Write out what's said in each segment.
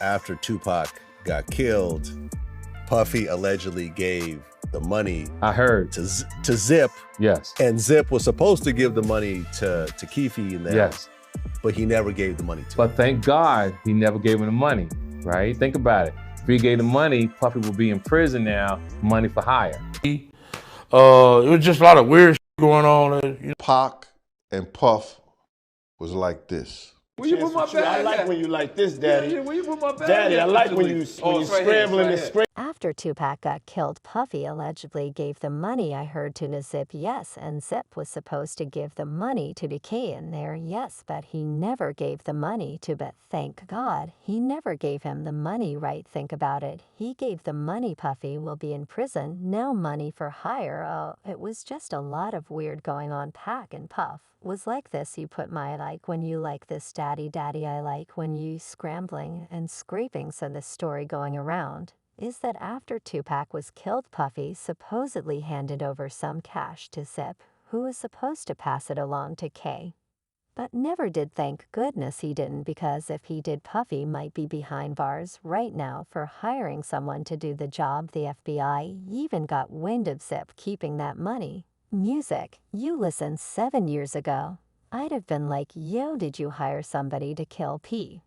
After Tupac got killed, Puffy allegedly gave the money I heard. to Zip. Yes. And Zip was supposed to give the money to Keefe and them. Yes. But he never gave the money to him. But thank God he never gave him the money, right? Think about it. If he gave the money, Puffy would be in prison now, money for hire. It was just a lot of weird shit going on. Pac and Puff was like this. Where you put my bag? I like when you like this, Daddy. Yeah, where you put my bag? Daddy, I like when you it's right scrambling here, and scrambling. After Tupac got killed, Puffy allegedly gave the money I heard to Zip, yes, and Zip was supposed to give the money to Decay in there, yes, but he never gave the money to, but thank God, he never gave him the money, right? Think about it. He gave the money. Puffy will be in prison, now money for hire. Oh, it was just a lot of weird going on. Pac and Puff was like this. You put my like when you like this, daddy, I like when you scrambling and scraping. So the story going around is that after Tupac was killed, Puffy supposedly handed over some cash to Zip, who was supposed to pass it along to Kay. But never did. Thank goodness he didn't, because if he did, Puffy might be behind bars right now for hiring someone to do the job. The FBI even got wind of Zip keeping that money. Music, you listen, 7 years ago, I'd have been like, yo, did you hire somebody to kill P?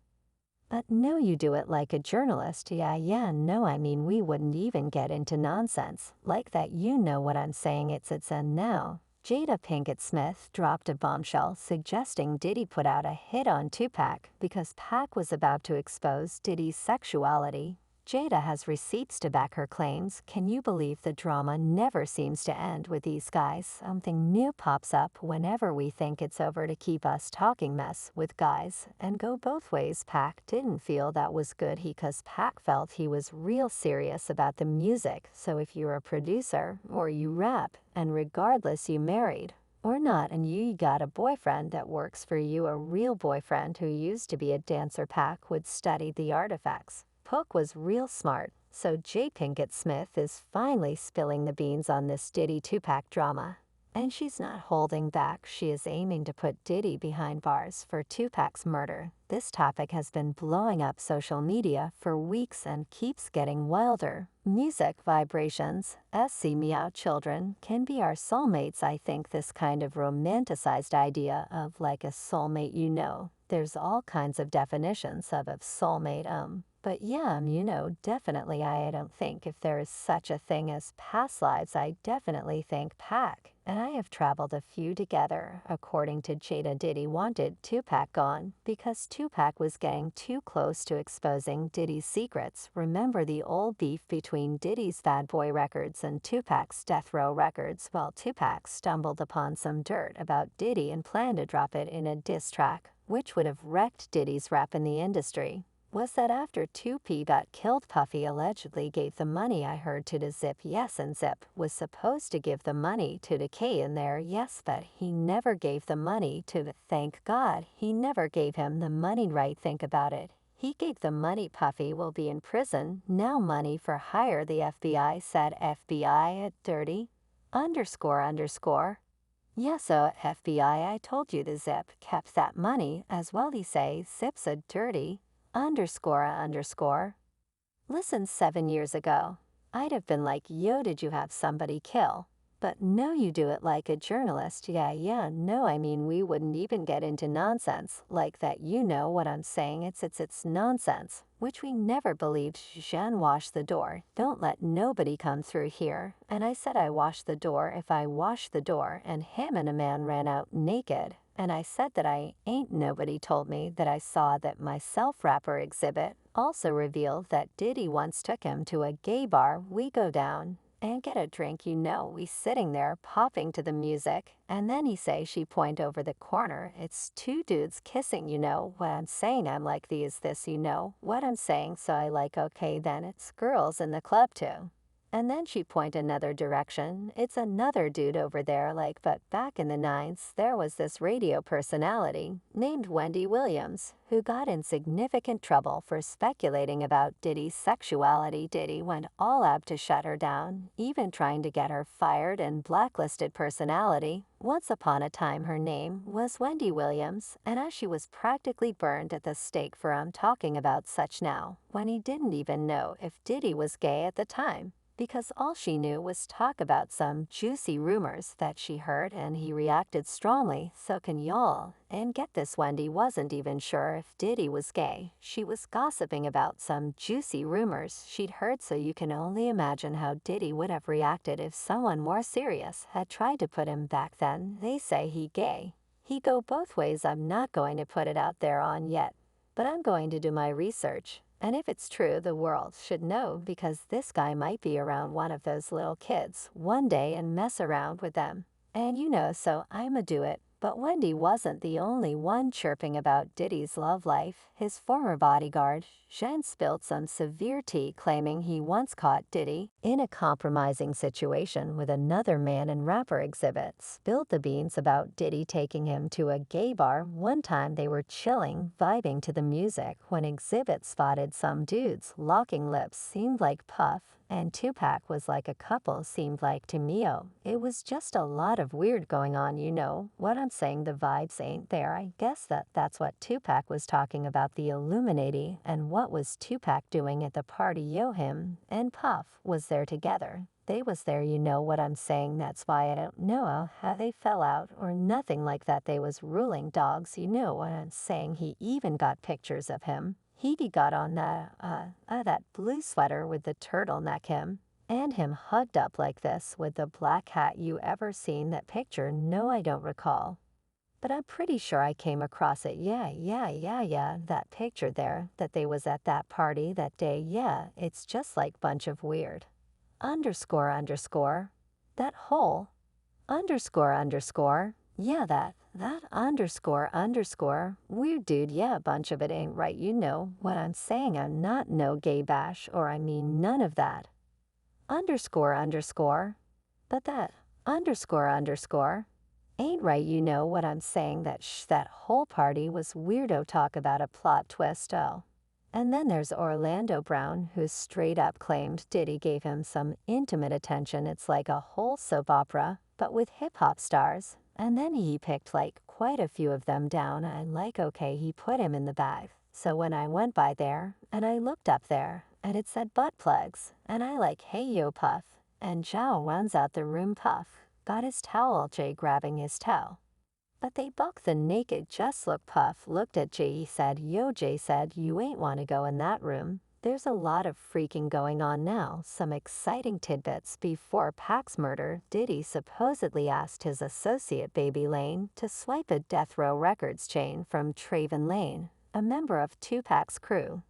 But no, you do it like a journalist. Yeah, no, I mean, we wouldn't even get into nonsense like that. You know what I'm saying? It's and now Jada Pinkett Smith dropped a bombshell suggesting Diddy put out a hit on Tupac because Pac was about to expose Diddy's sexuality. Jada has receipts to back her claims. Can you believe the drama never seems to end with these guys? Something new pops up whenever we think it's over to keep us talking mess with guys and go both ways. Pac didn't feel that was good because Pac felt he was real serious about the music. So if you're a producer or you rap, and regardless you married or not, and you got a boyfriend that works for you, a real boyfriend who used to be a dancer, Pac would study the artifacts. Puck was real smart, so J. Pinkett Smith is finally spilling the beans on this Diddy Tupac drama. And she's not holding back. She is aiming to put Diddy behind bars for Tupac's murder. This topic has been blowing up social media for weeks and keeps getting wilder. Music vibrations, SC Meow children, can be our soulmates. I think this kind of romanticized idea of like a soulmate, you know, there's all kinds of definitions of a soulmate, but yeah, you know, definitely I don't think if there is such a thing as past lives. I definitely think Pac and I have traveled a few together. According to Jada, Diddy wanted Tupac gone because Tupac was getting too close to exposing Diddy's secrets. Remember the old beef between Diddy's Bad Boy Records and Tupac's Death Row Records? Well, Tupac stumbled upon some dirt about Diddy and planned to drop it in a diss track, which would have wrecked Diddy's rap in the industry. Was that after 2P got killed, Puffy allegedly gave the money I heard to Zip, yes, and Zip was supposed to give the money to Decay in there, yes, but he never gave the money to thank God, he never gave him the money, right? Think about it. He gave the money. Puffy will be in prison, now money for hire. The FBI said FBI at dirty __. Yeah, so FBI, I told you the Zip kept that money as well. He say Zip's a dirty __. Listen, 7 years ago, I'd have been like, yo, did you have somebody kill? But no, you do it like a journalist. Yeah, no, I mean, we wouldn't even get into nonsense like that. You know what I'm saying? It's nonsense, which we never believed. Jean, wash the door. Don't let nobody come through here. And I said I washed the door. If I washed the door and him and a man ran out naked, and I said that I ain't, nobody told me that I saw that my self-rapper exhibit also revealed that Diddy once took him to a gay bar. We go down and get a drink, you know, we sitting there popping to the music, and then he say, she point over the corner, it's two dudes kissing, you know what I'm saying? I'm like, is this, you know what I'm saying? So I like, okay, then it's girls in the club too. And then she point another direction. It's another dude over there like, but back in the 90s, there was this radio personality named Wendy Williams who got in significant trouble for speculating about Diddy's sexuality. Diddy went all out to shut her down, even trying to get her fired and blacklisted personality. Once upon a time her name was Wendy Williams, and as she was practically burned at the stake for talking about such now, when he didn't even know if Diddy was gay at the time, because all she knew was talk about some juicy rumors that she heard, and he reacted strongly. So can y'all. And get this, Wendy wasn't even sure if Diddy was gay. She was gossiping about some juicy rumors she'd heard, so you can only imagine how Diddy would have reacted if someone more serious had tried to put him back then. They say he gay. He go both ways. I'm not going to put it out there on yet, but I'm going to do my research. And if it's true, the world should know, because this guy might be around one of those little kids one day and mess around with them. And so I'ma do it. But Wendy wasn't the only one chirping about Diddy's love life. His former bodyguard, Jean, spilled some severe tea, claiming he once caught Diddy in a compromising situation with another man, and rapper Exhibit spilled the beans about Diddy taking him to a gay bar. One time they were chilling, vibing to the music, when Exhibit spotted some dudes locking lips. Seemed like Puff and Tupac was like a couple, seemed like to Mio. It was just a lot of weird going on, you know what I'm saying? The vibes ain't there. I guess that's what Tupac was talking about, the Illuminati. And what was Tupac doing at the party? Yo, him and Puff was there together. They was there, you know what I'm saying? That's why I don't know how they fell out or nothing like that. They was ruling dogs, you know what I'm saying? He even got pictures of him. He got on that blue sweater with the turtleneck, him and him hugged up like this with the black hat. You ever seen that picture? No, I don't recall, but I'm pretty sure I came across it. Yeah, that picture there, that they was at that party that day. Yeah, it's just like bunch of weird underscore that whole underscore yeah, that underscore weird dude. Yeah, a bunch of it ain't right. You know what I'm saying? I'm not no gay bash, or I mean none of that underscore, but that underscore ain't right. You know what I'm saying? That whole party was weirdo talk about a plot twist. Oh, and then there's Orlando Brown, who straight up claimed Diddy gave him some intimate attention. It's like a whole soap opera, but with hip-hop stars. And then he picked like quite a few of them down. I'm like, okay, he put him in the bag. So when I went by there and I looked up there and it said butt plugs, and I like, hey yo Puff, and Zhao runs out the room. Puff got his towel, Jay grabbing his towel. But they buck the naked. Just look. Puff looked at Jay. He said, yo. Jay said, you ain't want to go in that room. There's a lot of freaking going on now. Some exciting tidbits. Before Pac's murder, Diddy supposedly asked his associate Baby Lane to swipe a Death Row Records chain from Traven Lane, a member of Tupac's crew.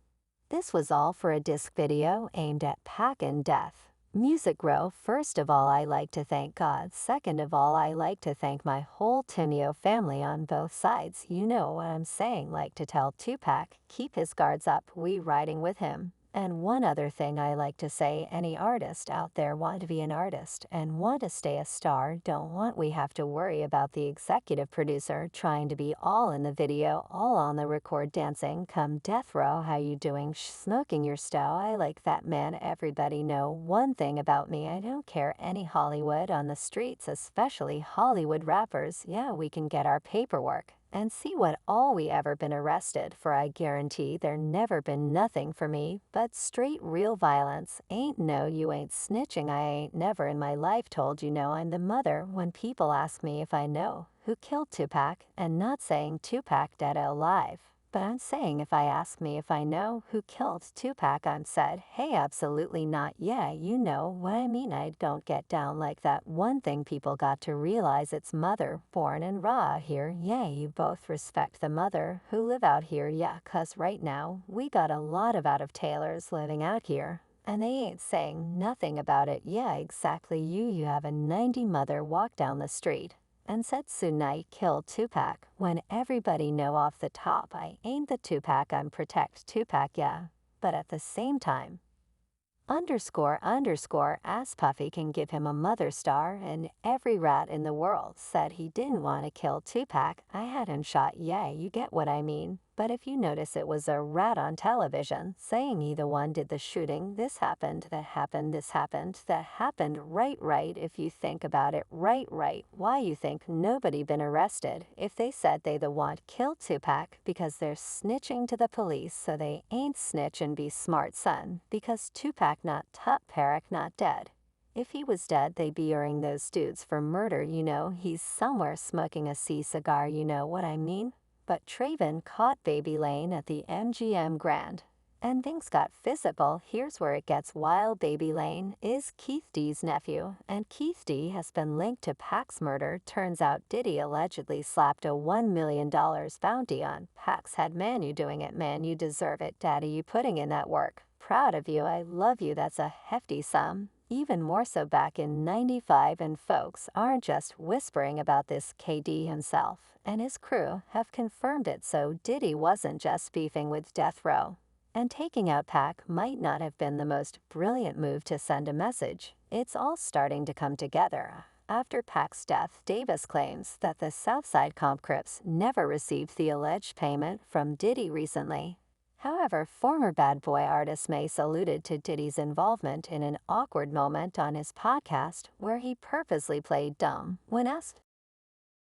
This was all for a disc video aimed at Pac and Death. Music Row. First of all, I like to thank God. Second of all, I like to thank my whole Timeo family on both sides. You know what I'm saying? Like to tell Tupac, keep his guards up, we riding with him. And one other thing I like to say, any artist out there want to be an artist and want to stay a star, don't want we have to worry about the executive producer trying to be all in the video, all on the record dancing. Come Death Row, how you doing? Smoking your stow. I like that, man. Everybody know one thing about me, I don't care any Hollywood on the streets, especially Hollywood rappers. Yeah, we can get our paperwork and see what all we ever been arrested for. I guarantee there never been nothing for me but straight real violence. Ain't no, you ain't snitching. I ain't never in my life told you know I'm the mother. When people ask me if I know who killed Tupac, and not saying Tupac dead or alive, but I'm saying if I ask me if I know who killed Tupac, I'm said, hey, absolutely not. Yeah, you know what I mean. I don't get down like that. One thing people got to realize, it's mother born and raw here. Yeah, you both respect the mother who live out here. Yeah, 'cause right now we got a lot of out-of-tailers living out here, and they ain't saying nothing about it. Yeah, exactly. You have a 90 mother walk down the street and said Sunai killed Tupac, when everybody know off the top I ain't the Tupac. I'm protect Tupac, yeah, but at the same time Asked Puffy can give him a mother star, and every rat in the world said he didn't want to kill Tupac. I had him shot, yeah, you get what I mean. But if you notice, it was a rat on television saying he the one did the shooting. This happened, that happened, this happened, that happened, right. If you think about it, right. Why you think nobody been arrested if they said they the one killed Tupac? Because they're snitching to the police, so they ain't snitch and be smart, son. Because Tupac not Tupac not dead. If he was dead, they'd be airing those dudes for murder, you know. He's somewhere smoking a cigar, you know what I mean? But Traven caught Baby Lane at the MGM Grand. And things got physical. Here's where it gets wild. Baby Lane is Keith D's nephew, and Keith D has been linked to Pac's murder. Turns out Diddy allegedly slapped a $1 million bounty on Pac's head. Man, you doing it, man. You deserve it, daddy. You putting in that work. Proud of you. I love you. That's a hefty sum. Even more so back in '95, and folks aren't just whispering about this. KD himself and his crew have confirmed it, so Diddy wasn't just beefing with Death Row. And taking out Pac might not have been the most brilliant move to send a message. It's all starting to come together. After Pac's death, Davis claims that the Southside Comp Crips never received the alleged payment from Diddy recently. However, former Bad Boy artist Mace alluded to Diddy's involvement in an awkward moment on his podcast where he purposely played dumb when asked